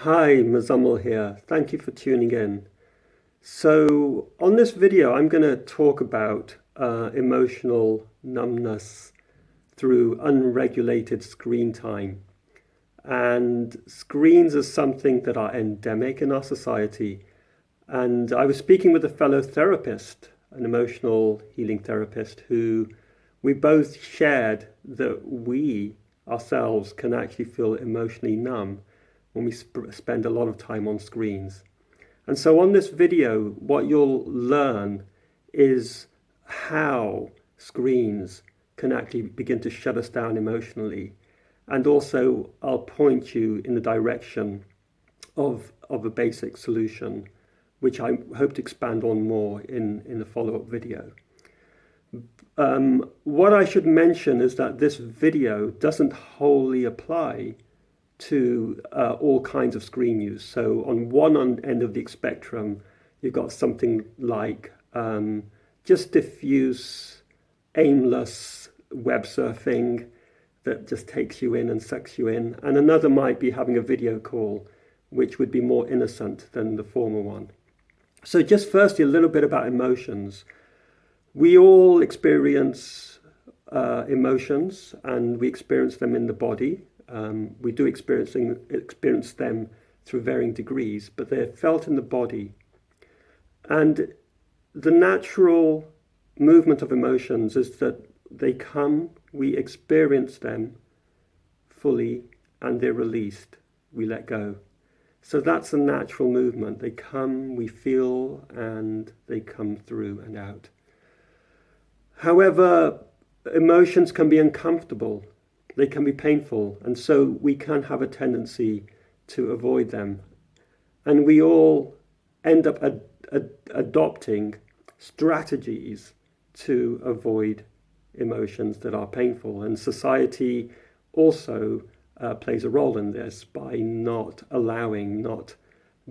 Hi, Mazammel here. Thank you for tuning in. So, on this video, I'm going to talk about emotional numbness through unregulated screen time. And screens are something that are endemic in our society. And I was speaking with a fellow therapist, an emotional healing therapist, who we both shared that we ourselves can actually feel emotionally numb when we spend a lot of time on screens. And so on this video, what you'll learn is how screens can actually begin to shut us down emotionally. And also, I'll point you in the direction of a basic solution, which I hope to expand on more in the follow-up video. What I should mention is that this video doesn't wholly apply to all kinds of screen use. So on one end of the spectrum, you've got something like just diffuse, aimless web surfing that just takes you in and sucks you in. And another might be having a video call, which would be more innocent than the former one. So just firstly, a little bit about emotions. We all experience emotions, and we experience them in the body. We do experience them through varying degrees, but they're felt in the body. And the natural movement of emotions is that they come, we experience them fully, and they're released. We let go. So that's a natural movement. They come, we feel, and they come through and out. However, emotions can be uncomfortable. They can be painful, and so we can have a tendency to avoid them. And we all end up adopting strategies to avoid emotions that are painful. And society also plays a role in this by not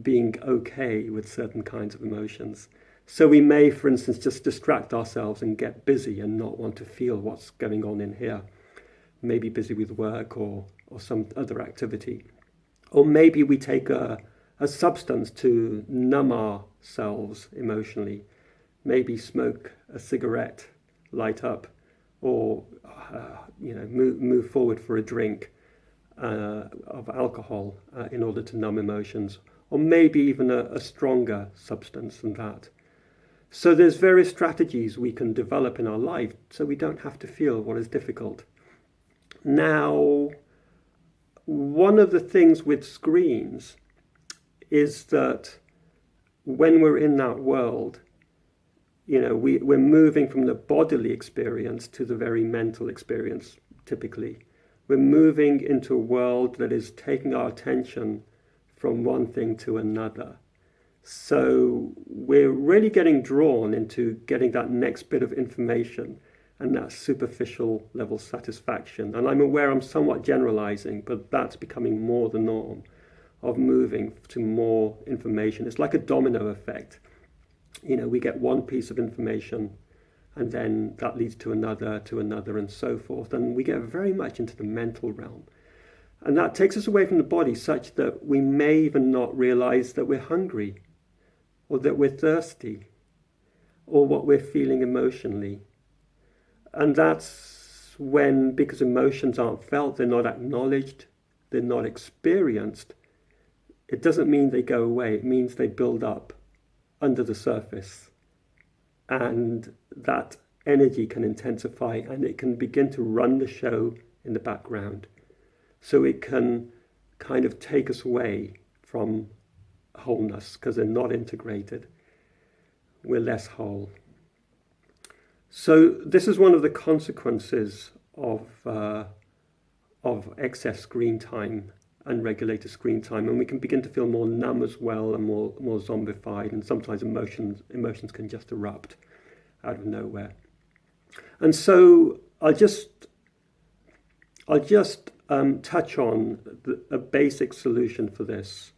being okay with certain kinds of emotions. So we may, for instance, just distract ourselves and get busy and not want to feel what's going on in here. Maybe busy with work or some other activity. Or maybe we take a substance to numb ourselves emotionally. Maybe smoke a cigarette, light up, or move forward for a drink of alcohol in order to numb emotions. Or maybe even a stronger substance than that. So there's various strategies we can develop in our life so we don't have to feel what is difficult. Now, one of the things with screens is that when we're in that world, we're moving from the bodily experience to the very mental experience, typically. We're moving into a world that is taking our attention from one thing to another. So we're really getting drawn into getting that next bit of information and that superficial level satisfaction. And I'm aware I'm somewhat generalizing, but that's becoming more the norm of moving to more information. It's like a domino effect. We get one piece of information and then that leads to another, and so forth. And we get very much into the mental realm. And that takes us away from the body such that we may even not realize that we're hungry or that we're thirsty or what we're feeling emotionally. And that's when, because emotions aren't felt, they're not acknowledged, they're not experienced, it doesn't mean they go away. It means they build up under the surface. And that energy can intensify and it can begin to run the show in the background. So it can kind of take us away from wholeness because they're not integrated. We're less whole. So this is one of the consequences of excess screen time, unregulated screen time, and we can begin to feel more numb as well and more zombified, and sometimes emotions can just erupt out of nowhere. And so I'll just touch on a basic solution for this,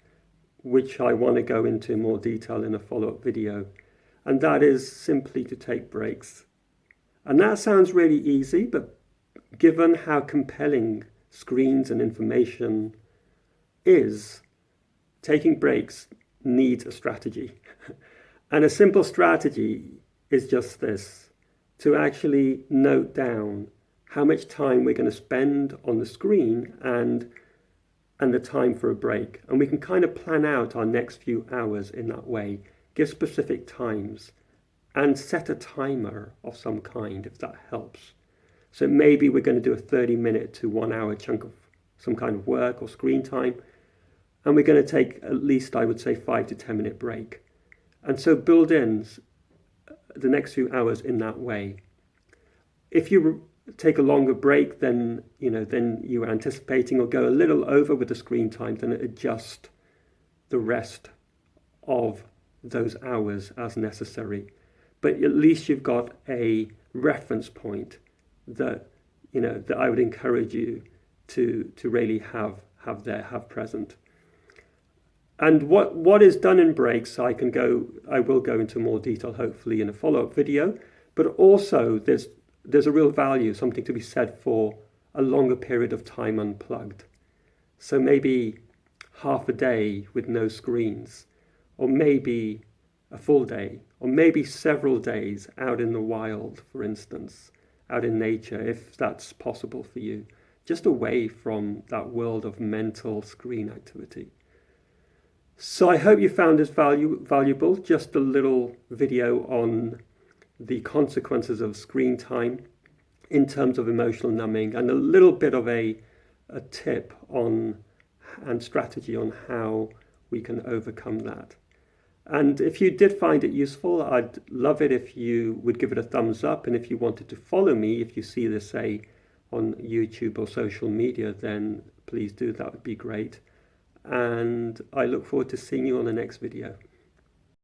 which I want to go into in more detail in a follow-up video, and that is simply to take breaks. And that sounds really easy, but given how compelling screens and information is, taking breaks needs a strategy. And a simple strategy is just this, to actually note down how much time we're going to spend on the screen and the time for a break. And we can kind of plan out our next few hours in that way, give specific times, and set a timer of some kind if that helps. So maybe we're going to do a 30-minute to 1 hour chunk of some kind of work or screen time, and we're going to take at least, I would say, 5 to 10-minute break. And so build in the next few hours in that way. If you take a longer break than you are anticipating, or go a little over with the screen time, then adjust the rest of those hours as necessary. But at least you've got a reference point that I would encourage you to really have present. And what is done in breaks, I will go into more detail hopefully in a follow-up video. But also there's a real value, something to be said for a longer period of time unplugged. So maybe half a day with no screens, or maybe a full day, or maybe several days out in the wild, for instance, out in nature, if that's possible for you, just away from that world of mental screen activity. So I hope you found this valuable, just a little video on the consequences of screen time in terms of emotional numbing, and a little bit of a tip on and strategy on how we can overcome that. And if you did find it useful, I'd love it if you would give it a thumbs up. And if you wanted to follow me, if you see this, say, on YouTube or social media, then please do. That would be great. And I look forward to seeing you on the next video.